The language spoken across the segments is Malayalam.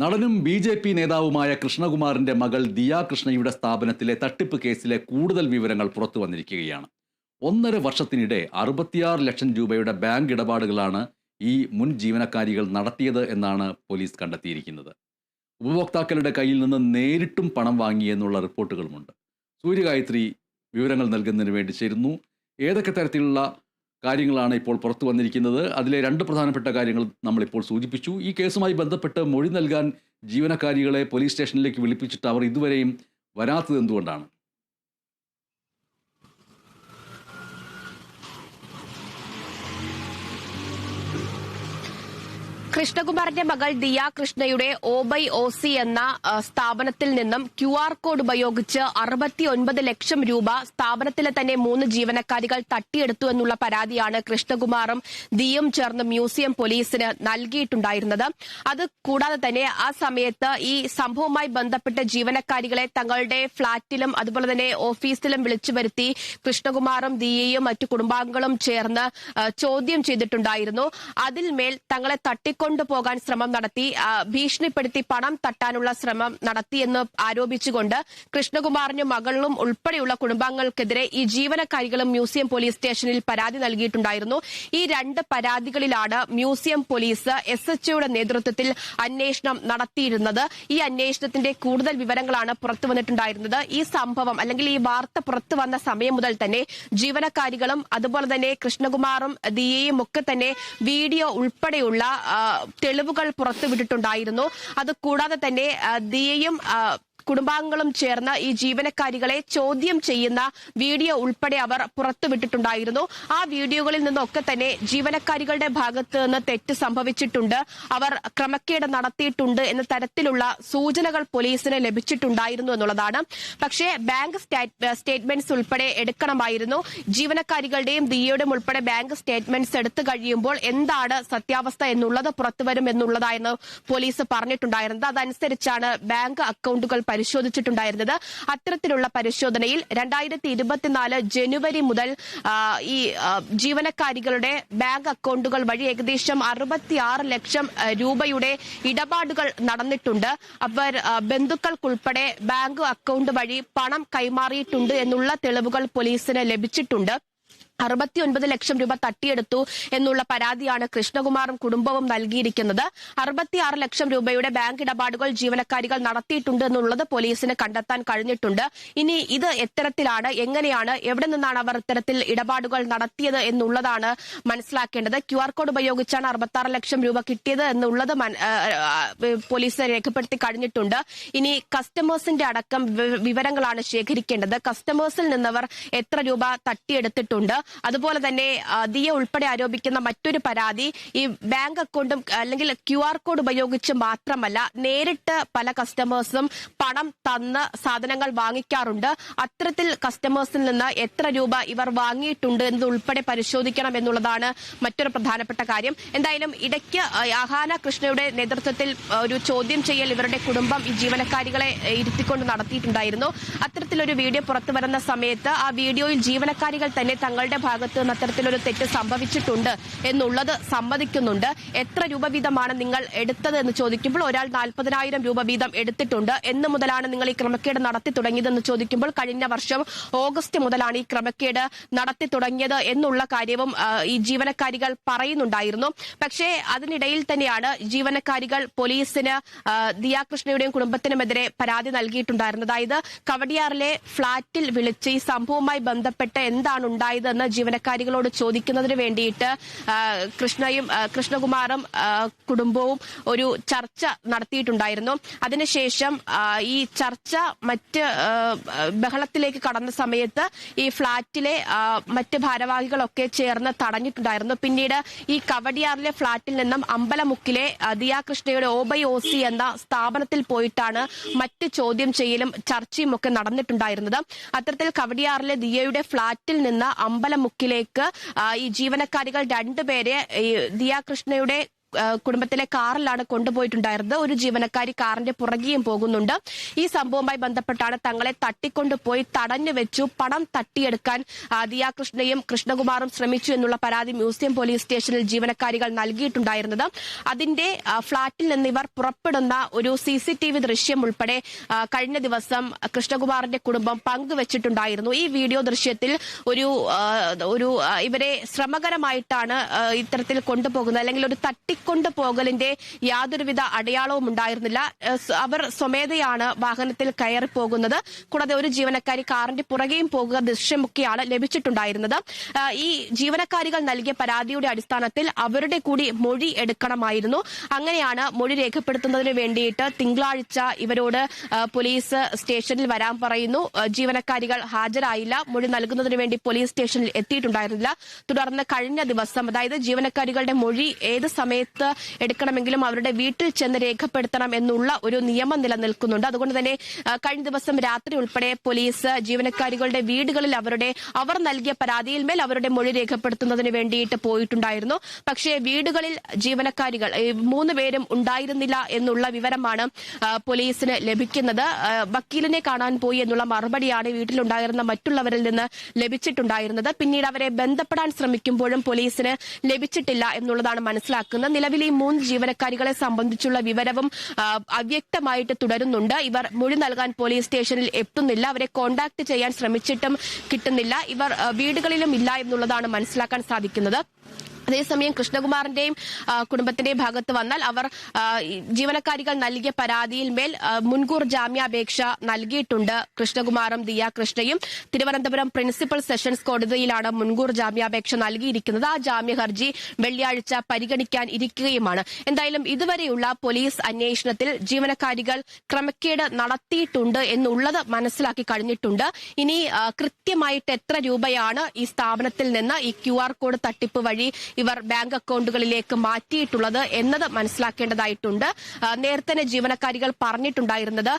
നടനും ബി.ജെ.പി. നേതാവുമായ കൃഷ്ണകുമാറിന്റെ മകൾ ദിയ കൃഷ്ണയുടെ സ്ഥാപനത്തിലെ തട്ടിപ്പ് കേസിലെ കൂടുതൽ വിവരങ്ങൾ പുറത്തു വന്നിരിക്കുകയാണ്. 1.5 വർഷത്തിനിടെ 66 ലക്ഷം രൂപയുടെ ബാങ്ക് ഇടപാടുകളാണ് ഈ മുൻ ജീവനക്കാരികൾ നടത്തിയത് എന്നാണ് പോലീസ് കണ്ടെത്തിയിരിക്കുന്നത്. ഉപഭോക്താക്കളുടെ കയ്യിൽ നിന്ന് നേരിട്ടും പണം വാങ്ങിയെന്നുള്ള റിപ്പോർട്ടുകളുമുണ്ട്. സൂര്യഗായത്രി വിവരങ്ങൾ നൽകുന്നതിന് വേണ്ടി ചേരുന്നു. ഏതൊക്കെ തരത്തിലുള്ള കാര്യങ്ങളാണ് ഇപ്പോൾ പുറത്തു വന്നിരിക്കുന്നത്? അതിലെ 2 പ്രധാനപ്പെട്ട കാര്യങ്ങൾ നമ്മളിപ്പോൾ സൂചിപ്പിച്ചു. ഈ കേസുമായി ബന്ധപ്പെട്ട് മൊഴി നൽകാൻ ജീവനക്കാരികളെ പോലീസ് സ്റ്റേഷനിലേക്ക് വിളിപ്പിച്ചിട്ട് അവർ ഇതുവരെയും വരാത്തത് എന്തുകൊണ്ടാണ്? കൃഷ്ണകുമാറിന്റെ മകൾ ദിയ കൃഷ്ണയുടെ OBY-OC എന്ന സ്ഥാപനത്തിൽ നിന്നും QR കോഡ് ഉപയോഗിച്ച് 69 ലക്ഷം രൂപ സ്ഥാപനത്തിലെ തന്നെ 3 ജീവനക്കാരികൾ തട്ടിയെടുത്തു എന്നുള്ള പരാതിയാണ് കൃഷ്ണകുമാറും ദിയയും ചേർന്ന് മ്യൂസിയം പോലീസിന് നൽകിയിട്ടുണ്ടായിരുന്നത്. അത് കൂടാതെ തന്നെ ആ സമയത്ത് ഈ സംഭവവുമായി ബന്ധപ്പെട്ട് ജീവനക്കാരികളെ തങ്ങളുടെ ഫ്ളാറ്റിലും അതുപോലെ തന്നെ ഓഫീസിലും വിളിച്ചു വരുത്തി കൃഷ്ണകുമാറും ദിയയും മറ്റു കുടുംബാംഗങ്ങളും ചേർന്ന് ചോദ്യം ചെയ്തിട്ടുണ്ടായിരുന്നു. അതിന്മേൽ തങ്ങളെ കൊണ്ടുപോകാൻ ശ്രമം നടത്തി, ഭീഷണിപ്പെടുത്തി പണം തട്ടാനുള്ള ശ്രമം നടത്തിയെന്ന് ആരോപിച്ചുകൊണ്ട് കൃഷ്ണകുമാറിനും മകളും ഉൾപ്പെടെയുള്ള കുടുംബാംഗങ്ങൾക്കെതിരെ ഈ ജീവനക്കാരികളും മ്യൂസിയം പോലീസ് സ്റ്റേഷനിൽ പരാതി നൽകിയിട്ടുണ്ടായിരുന്നു. ഈ 2 പരാതികളിലാണ് മ്യൂസിയം പോലീസ് SHOയുടെ നേതൃത്വത്തിൽ അന്വേഷണം നടത്തിയിരുന്നത്. ഈ അന്വേഷണത്തിന്റെ കൂടുതൽ വിവരങ്ങളാണ് പുറത്തു വന്നിട്ടുണ്ടായിരുന്നത്. ഈ സംഭവം അല്ലെങ്കിൽ ഈ വാർത്ത പുറത്തു വന്ന സമയം മുതൽ തന്നെ ജീവനക്കാരികളും അതുപോലെ തന്നെ കൃഷ്ണകുമാറും ദിയയും ഒക്കെ തന്നെ വീഡിയോ ഉൾപ്പെടെയുള്ള തെളിവുകൾ പുറത്തുവിട്ടിട്ടുണ്ടായിരുന്നു. അത് കൂടാതെ തന്നെ ദിയയും കുടുംബാംഗങ്ങളും ചേർന്ന് ഈ ജീവനക്കാരികളെ ചോദ്യം ചെയ്യുന്ന വീഡിയോ ഉൾപ്പെടെ അവർ പുറത്തുവിട്ടിട്ടുണ്ടായിരുന്നു. ആ വീഡിയോകളിൽ നിന്നൊക്കെ തന്നെ ജീവനക്കാരികളുടെ ഭാഗത്ത് നിന്ന് തെറ്റ് സംഭവിച്ചിട്ടുണ്ട്, അവർ ക്രമക്കേട് നടത്തിയിട്ടുണ്ട് എന്ന തരത്തിലുള്ള സൂചനകൾ പോലീസിന് ലഭിച്ചിട്ടുണ്ടായിരുന്നു എന്നുള്ളതാണ്. പക്ഷേ ബാങ്ക് സ്റ്റേറ്റ്മെന്റ്സ് ഉൾപ്പെടെ എടുക്കണമായിരുന്നു. ജീവനക്കാരികളുടെയും ദിയയുടെയും ഉൾപ്പെടെ ബാങ്ക് സ്റ്റേറ്റ്മെന്റ്സ് എടുത്തു കഴിയുമ്പോൾ എന്താണ് സത്യാവസ്ഥ എന്നുള്ളത് പുറത്തുവരും എന്നുള്ളതായിരുന്നു പോലീസ് പറഞ്ഞിട്ടുണ്ടായിരുന്നത്. അതനുസരിച്ചാണ് ബാങ്ക് അക്കൗണ്ടുകൾ പരിശോധിച്ചിട്ടുണ്ടായിരുന്നത്. അത്തരത്തിലുള്ള പരിശോധനയിൽ 2024 ജനുവരി മുതൽ ഈ ജീവനക്കാരികളുടെ ബാങ്ക് അക്കൗണ്ടുകൾ വഴി ഏകദേശം 66 ലക്ഷം രൂപയുടെ ഇടപാടുകൾ നടന്നിട്ടുണ്ട്. അവർ ബന്ധുക്കൾക്കുൾപ്പെടെ ബാങ്ക് അക്കൗണ്ട് വഴി പണം കൈമാറിയിട്ടുണ്ട് എന്നുള്ള തെളിവുകൾ പോലീസിന് ലഭിച്ചിട്ടുണ്ട്. 69 ലക്ഷം രൂപ തട്ടിയെടുത്തു എന്നുള്ള പരാതിയാണ് കൃഷ്ണകുമാറും കുടുംബവും നൽകിയിരിക്കുന്നത്. 66 ലക്ഷം രൂപയുടെ ബാങ്ക് ഇടപാടുകൾ ജീവനക്കാരികൾ നടത്തിയിട്ടുണ്ട് എന്നുള്ളത് പോലീസിന് കണ്ടെത്താൻ കഴിഞ്ഞിട്ടുണ്ട്. ഇനി ഇത് എത്തരത്തിലാണ്, എങ്ങനെയാണ്, എവിടെ നിന്നാണ് അവർ ഇത്തരത്തിൽ ഇടപാടുകൾ നടത്തിയത് എന്നുള്ളതാണ് മനസ്സിലാക്കേണ്ടത്. QR കോഡ് ഉപയോഗിച്ചാണ് 66 ലക്ഷം രൂപ കിട്ടിയത് എന്നുള്ളത് പോലീസ് രേഖപ്പെടുത്തി കഴിഞ്ഞിട്ടുണ്ട്. ഇനി കസ്റ്റമേഴ്സിന്റെ അടക്കം വിവരങ്ങളാണ് ശേഖരിക്കേണ്ടത്. കസ്റ്റമേഴ്സിൽ നിന്നവർ എത്ര രൂപ തട്ടിയെടുത്തിട്ടുണ്ട്, അതുപോലെ തന്നെ ദിയ ഉൾപ്പെടെ ആരോപിക്കുന്ന മറ്റൊരു പരാതി ഈ ബാങ്ക് അക്കൗണ്ടും അല്ലെങ്കിൽ QR കോഡ് ഉപയോഗിച്ച് മാത്രമല്ല നേരിട്ട് പല കസ്റ്റമേഴ്സും പണം തന്ന് സാധനങ്ങൾ വാങ്ങിക്കാറുണ്ട്. അത്തരത്തിൽ കസ്റ്റമേഴ്സിൽ നിന്ന് എത്ര രൂപ ഇവർ വാങ്ങിയിട്ടുണ്ട് എന്നതുൾപ്പെടെ പരിശോധിക്കണം എന്നുള്ളതാണ് മറ്റൊരു പ്രധാനപ്പെട്ട കാര്യം. എന്തായാലും ഇടയ്ക്ക് അഹാന കൃഷ്ണയുടെ നേതൃത്വത്തിൽ ഒരു ചോദ്യം ചെയ്യൽ ഇവരുടെ കുടുംബം ഈ ജീവനക്കാരികളെ ഇരുത്തിക്കൊണ്ട് നടത്തിയിട്ടുണ്ടായിരുന്നു. അത്തരത്തിലൊരു വീഡിയോ പുറത്തു വരുന്ന സമയത്ത് ആ വീഡിയോയിൽ ജീവനക്കാരികൾ തന്നെ തങ്ങളുടെ ഭാഗത്ത് നിന്ന് അത്തരത്തിലൊരു തെറ്റ് സംഭവിച്ചിട്ടുണ്ട് എന്നുള്ളത് സമ്മതിക്കുന്നുണ്ട്. എത്ര രൂപ വീതമാണ് നിങ്ങൾ എടുത്തത് എന്ന് ചോദിക്കുമ്പോൾ ഒരാൾ 40,000 രൂപ വീതം എടുത്തിട്ടുണ്ട്. എന്ന് മുതലാണ് നിങ്ങൾ ഈ ക്രമക്കേട് നടത്തി തുടങ്ങിയതെന്ന് ചോദിക്കുമ്പോൾ കഴിഞ്ഞ വർഷം ഓഗസ്റ്റ് മുതലാണ് ഈ ക്രമക്കേട് നടത്തി തുടങ്ങിയത് എന്നുള്ള കാര്യവും ഈ ജീവനക്കാരികൾ പറയുന്നുണ്ടായിരുന്നു. പക്ഷേ അതിനിടയിൽ തന്നെയാണ് ജീവനക്കാരികൾ പോലീസിന് ദിയ കൃഷ്ണയുടെയും കുടുംബത്തിനുമെതിരെ പരാതി നൽകിയിട്ടുണ്ടായിരുന്നത്. അതായത് കവടിയാറിലെ ഫ്ളാറ്റിൽ വിളിച്ച് ഈ സംഭവവുമായി ബന്ധപ്പെട്ട് എന്താണ് ഉണ്ടായതെന്ന് ജീവനക്കാരികളോട് ചോദിക്കുന്നതിന് വേണ്ടിയിട്ട് കൃഷ്ണകുമാറും കുടുംബവും ഒരു ചർച്ച നടത്തിയിട്ടുണ്ടായിരുന്നു. അതിനുശേഷം ഈ ചർച്ച മറ്റ് ബഹളത്തിലേക്ക് കടന്ന സമയത്ത് ഈ ഫ്ളാറ്റിലെ മറ്റ് ഭാരവാഹികളൊക്കെ ചേർന്ന് തടഞ്ഞിട്ടുണ്ടായിരുന്നു. പിന്നീട് ഈ കവടിയാറിലെ ഫ്ളാറ്റിൽ നിന്നും അമ്പലമുക്കിലെ ദിയ കൃഷ്ണയുടെ OBY-OC എന്ന സ്ഥാപനത്തിൽ പോയിട്ടാണ് മറ്റ് ചോദ്യം ചെയ്യലും ചർച്ചയും ഒക്കെ നടന്നിട്ടുണ്ടായിരുന്നത്. അത്തരത്തിൽ കവടിയാറിലെ ദിയയുടെ ഫ്ളാറ്റിൽ നിന്ന് അമ്പലമുക്കിലേക്ക് ഈ ജീവനക്കാരികൾ 2 പേരെ ദിയ കൃഷ്ണയുടെ കുടുംബത്തിലെ കാറിലാണ് കൊണ്ടുപോയിട്ടുണ്ടായിരുന്നത്. ഒരു ജീവനക്കാരി കാറിന്റെ പുറകെയും പോകുന്നുണ്ട്. ഈ സംഭവവുമായി ബന്ധപ്പെട്ടാണ് തങ്ങളെ തട്ടിക്കൊണ്ടുപോയി തടഞ്ഞു വെച്ചു, പണം തട്ടിയെടുക്കാൻ ദിയ കൃഷ്ണയും കൃഷ്ണകുമാറും ശ്രമിച്ചു എന്നുള്ള പരാതി മ്യൂസിയം പോലീസ് സ്റ്റേഷനിൽ ജീവനക്കാരികൾ നൽകിയിട്ടുണ്ടായിരുന്നത്. അതിന്റെ ഫ്ളാറ്റിൽ നിന്ന് ഇവർ പുറപ്പെടുന്ന ഒരു CCTV ദൃശ്യം ഉൾപ്പെടെ കഴിഞ്ഞ ദിവസം കൃഷ്ണകുമാറിന്റെ കുടുംബം പങ്കുവച്ചിട്ടുണ്ടായിരുന്നു. ഈ വീഡിയോ ദൃശ്യത്തിൽ ഇവരെ ശ്രമകരമായിട്ടാണ് ഇത്തരത്തിൽ കൊണ്ടുപോകുന്നത്, അല്ലെങ്കിൽ ഒരു തട്ടിക്കൊണ്ടുപോകലിന്റെ യാതൊരുവിധ അടയാളവും ഉണ്ടായിരുന്നില്ല. അവർ സ്വമേധയാണ് വാഹനത്തിൽ കയറി പോകുന്നത്. കൂടാതെ ഒരു ജീവനക്കാരി കാറിന്റെ പുറകെയും പോകുക ദൃശ്യമൊക്കെയാണ് ലഭിച്ചിട്ടുണ്ടായിരുന്നത്. ഈ ജീവനക്കാരികൾ നൽകിയ പരാതിയുടെ അടിസ്ഥാനത്തിൽ അവരുടെ കൂടി മൊഴി എടുക്കണമായിരുന്നു. അങ്ങനെയാണ് മൊഴി രേഖപ്പെടുത്തുന്നതിന് വേണ്ടിയിട്ട് തിങ്കളാഴ്ച ഇവരോട് പോലീസ് സ്റ്റേഷനിൽ വരാൻ പറയുന്നു. ജീവനക്കാരികൾ ഹാജരായില്ല. മൊഴി നൽകുന്നതിന് വേണ്ടി പോലീസ് സ്റ്റേഷനിൽ എത്തിയിട്ടുണ്ടായിരുന്നില്ല. തുടർന്ന് കഴിഞ്ഞ ദിവസം, അതായത് ജീവനക്കാരികളുടെ മൊഴി ഏത് സമയത്ത് എടുക്കണമെങ്കിലും അവരുടെ വീട്ടിൽ ചെന്ന് രേഖപ്പെടുത്തണം എന്നുള്ള ഒരു നിയമം നിലനിൽക്കുന്നുണ്ട്. അതുകൊണ്ട് തന്നെ കഴിഞ്ഞ ദിവസം രാത്രി ഉൾപ്പെടെ പോലീസ് ജീവനക്കാരികളുടെ വീടുകളിൽ അവർ നൽകിയ പരാതിയിൽ മേൽ അവരുടെ മൊഴി രേഖപ്പെടുത്തുന്നതിന് വേണ്ടിയിട്ട് പോയിട്ടുണ്ടായിരുന്നു. പക്ഷേ വീടുകളിൽ ജീവനക്കാരികൾ 3 പേരും ഉണ്ടായിരുന്നില്ല എന്നുള്ള വിവരമാണ് പോലീസിന് ലഭിക്കുന്നത്. വക്കീലിനെ കാണാൻ പോയി എന്നുള്ള മറുപടിയാണ് വീട്ടിലുണ്ടായിരുന്ന മറ്റുള്ളവരിൽ നിന്ന് ലഭിച്ചിട്ടുണ്ടായിരുന്നത്. പിന്നീട് അവരെ ബന്ധപ്പെടാൻ ശ്രമിക്കുമ്പോഴും പോലീസിന് ലഭിച്ചിട്ടില്ല എന്നുള്ളതാണ് മനസ്സിലാക്കുന്നത്. നിലവിൽ ഈ 3 ജീവനക്കാരികളെ സംബന്ധിച്ചുള്ള വിവരവും അവ്യക്തമായിട്ട് തുടരുന്നുണ്ട്. ഇവർ മൊഴി നൽകാൻ പോലീസ് സ്റ്റേഷനിൽ എത്തുന്നില്ല. അവരെ കോൺടാക്ട് ചെയ്യാൻ ശ്രമിച്ചിട്ടും കിട്ടുന്നില്ല. ഇവർ വീടുകളിലും ഇല്ല എന്നുള്ളതാണ് മനസ്സിലാക്കാൻ സാധിക്കുന്നത്. അതേസമയം കൃഷ്ണകുമാറിന്റെയും കുടുംബത്തിന്റെയും ഭാഗത്ത് വന്നാൽ അവർ ജീവനക്കാരികൾ നൽകിയ പരാതിയിൽ മേൽ മുൻകൂർ ജാമ്യാപേക്ഷ നൽകിയിട്ടുണ്ട്. കൃഷ്ണകുമാറും ദിയ കൃഷ്ണയും തിരുവനന്തപുരം പ്രിൻസിപ്പൽ സെഷൻസ് കോടതിയിലാണ് മുൻകൂർ ജാമ്യാപേക്ഷ നൽകിയിരിക്കുന്നത്. ആ ജാമ്യ ഹർജി വെള്ളിയാഴ്ച പരിഗണിക്കാൻ ഇരിക്കുകയുമാണ്. എന്തായാലും ഇതുവരെയുള്ള പോലീസ് അന്വേഷണത്തിൽ ജീവനക്കാരികൾ ക്രമക്കേട് നടത്തിയിട്ടുണ്ട് എന്നുള്ളത് മനസ്സിലാക്കി കഴിഞ്ഞിട്ടുണ്ട്. ഇനി കൃത്യമായിട്ട് എത്ര രൂപയാണ് ഈ സ്ഥാപനത്തിൽ നിന്ന് ഈ QR കോഡ് തട്ടിപ്പ് വഴി ഇവർ ബാങ്ക് അക്കൗണ്ടുകളിലേക്ക് മാറ്റിയിട്ടുള്ളത് എന്നത് മനസ്സിലാക്കേണ്ടതായിട്ടുണ്ട്. നേരത്തെ ജീവനക്കാരികൾ പറഞ്ഞിട്ടുണ്ടായിരുന്നത്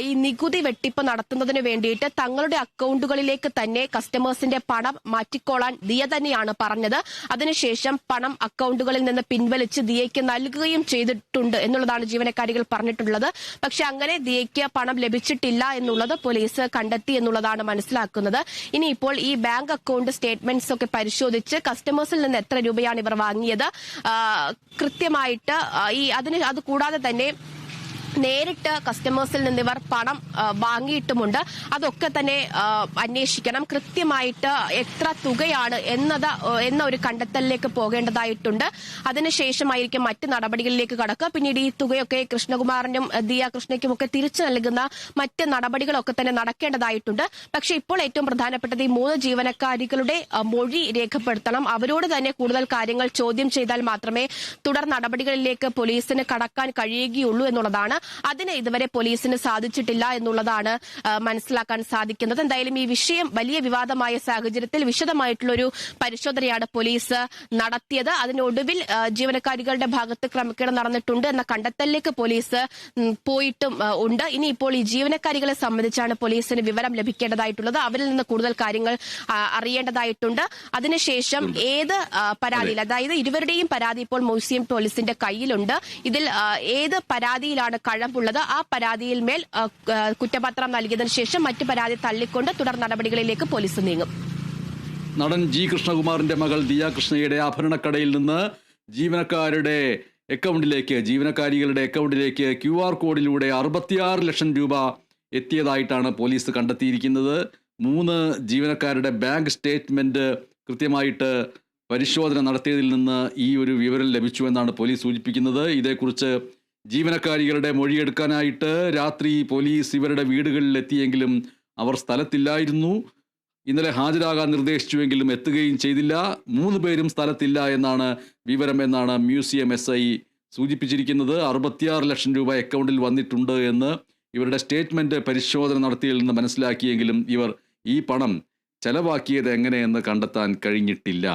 ഈ നികുതി വെട്ടിപ്പ് നടത്തുന്നതിന് വേണ്ടിയിട്ട് തങ്ങളുടെ അക്കൗണ്ടുകളിലേക്ക് തന്നെ കസ്റ്റമേഴ്സിന്റെ പണം മാറ്റിക്കോളാൻ ദിയ തന്നെയാണ് പറഞ്ഞത്. അതിനുശേഷം പണം അക്കൗണ്ടുകളിൽ നിന്ന് പിൻവലിച്ച് ദിയയ്ക്ക് നൽകുകയും ചെയ്തിട്ടുണ്ട് എന്നുള്ളതാണ് ജീവനക്കാരികൾ പറഞ്ഞിട്ടുള്ളത്. പക്ഷെ അങ്ങനെ ദിയയ്ക്ക് പണം ലഭിച്ചിട്ടില്ല എന്നുള്ളത് പോലീസ് കണ്ടെത്തി എന്നുള്ളതാണ് മനസ്സിലാക്കുന്നത്. ഇനിയിപ്പോൾ ഈ ബാങ്ക് അക്കൗണ്ട് സ്റ്റേറ്റ്മെന്റ്സ് ഒക്കെ പരിശോധിച്ച് കസ്റ്റമേഴ്സിൽ നിന്ന് എത്ര രൂപയാണ് ഇവർ വാങ്ങിയത് കൃത്യമായിട്ട് അത് കൂടാതെ തന്നെ നേരിട്ട് കസ്റ്റമേഴ്സിൽ നിന്ന് ഇവർ പണം വാങ്ങിയിട്ടുമുണ്ട്. അതൊക്കെ തന്നെ അന്വേഷിക്കണം. കൃത്യമായിട്ട് എത്ര തുകയാണ് എന്ന ഒരു കണ്ടെത്തലിലേക്ക് പോകേണ്ടതായിട്ടുണ്ട്. അതിനുശേഷമായിരിക്കും മറ്റ് നടപടികളിലേക്ക് കടക്കുക. പിന്നീട് ഈ തുകയൊക്കെ കൃഷ്ണകുമാറിനും ദിയ കൃഷ്ണയ്ക്കും ഒക്കെ തിരിച്ചു നൽകുന്ന മറ്റ് നടപടികളൊക്കെ തന്നെ നടക്കേണ്ടതായിട്ടുണ്ട്. പക്ഷേ ഇപ്പോൾ ഏറ്റവും പ്രധാനപ്പെട്ടത് ഈ 3 ജീവനക്കാരികളുടെ മൊഴി രേഖപ്പെടുത്തണം. അവരോട് തന്നെ കൂടുതൽ കാര്യങ്ങൾ ചോദ്യം ചെയ്താൽ മാത്രമേ തുടർ നടപടികളിലേക്ക് പോലീസിന് കടക്കാൻ കഴിയുകയുള്ളൂ എന്നുള്ളതാണ്. അതിന് ഇതുവരെ പോലീസിന് സാധിച്ചിട്ടില്ല എന്നുള്ളതാണ് മനസ്സിലാക്കാൻ സാധിക്കുന്നത്. എന്തായാലും ഈ വിഷയം വലിയ വിവാദമായ സാഹചര്യത്തിൽ വിശദമായിട്ടുള്ളൊരു പരിശോധനയാണ് പോലീസ് നടത്തിയത്. അതിനൊടുവിൽ ജീവനക്കാരികളുടെ ഭാഗത്ത് ക്രമക്കേട് നടന്നിട്ടുണ്ട് എന്ന കണ്ടെത്തലിലേക്ക് പോലീസ് പോയിട്ടും ഉണ്ട്. ഇനിയിപ്പോൾ ഈ ജീവനക്കാരികളെ സംബന്ധിച്ചാണ് പോലീസിന് വിവരം ലഭിക്കേണ്ടതായിട്ടുള്ളത്. അവരിൽ നിന്ന് കൂടുതൽ കാര്യങ്ങൾ അറിയേണ്ടതായിട്ടുണ്ട്. അതിനുശേഷം ഏത് പരാതിയിൽ, അതായത് ഇരുവരുടെയും പരാതി ഇപ്പോൾ മ്യൂസിയം പോലീസിന്റെ കയ്യിലുണ്ട്. ഇതിൽ ഏത് പരാതിയിലാണ് കഴമ്പുള്ളത്, ആ പരാതിയിൽ മേൽ കുറ്റപത്രം നൽകിയതിനു ശേഷം മറ്റു പരാതി തള്ളിക്കൊണ്ട് തുടർ നടപടികളിലേക്ക് പോലീസ് നീങ്ങും. നടൻ ജി കൃഷ്ണകുമാറിന്റെ മകൾ ദിയ കൃഷ്ണയുടെ ആഭരണക്കടയിൽ നിന്ന് ജീവനക്കാരികളുടെ അക്കൗണ്ടിലേക്ക് QR കോഡിലൂടെ 66 ലക്ഷം രൂപ എത്തിയതായിട്ടാണ് പോലീസ് കണ്ടെത്തിയിരിക്കുന്നത്. 3 ജീവനക്കാരുടെ ബാങ്ക് സ്റ്റേറ്റ്മെന്റ് കൃത്യമായിട്ട് പരിശോധന നടത്തിയതിൽ നിന്ന് ഈ ഒരു വിവരം ലഭിച്ചു എന്നാണ് പോലീസ് സൂചിപ്പിക്കുന്നത്. ഇതേക്കുറിച്ച് ജീവനക്കാരികളുടെ മൊഴിയെടുക്കാനായിട്ട് രാത്രി പോലീസ് ഇവരുടെ വീടുകളിൽ എത്തിയെങ്കിലും അവർ സ്ഥലത്തില്ലായിരുന്നു. ഇന്നലെ ഹാജരാകാൻ നിർദ്ദേശിച്ചുവെങ്കിലും എത്തുകയും ചെയ്തില്ല. 3 പേരും സ്ഥലത്തില്ല എന്നാണ് വിവരം എന്നാണ് മ്യൂസിയം SI സൂചിപ്പിച്ചിരിക്കുന്നത്. 66 ലക്ഷം രൂപ അക്കൗണ്ടിൽ വന്നിട്ടുണ്ട് എന്ന് ഇവരുടെ സ്റ്റേറ്റ്മെന്റ് പരിശോധന നടത്തിയതിൽ നിന്ന് മനസ്സിലാക്കിയെങ്കിലും ഇവർ ഈ പണം ചെലവാക്കിയത് എങ്ങനെയെന്ന് കണ്ടെത്താൻ കഴിഞ്ഞിട്ടില്ല.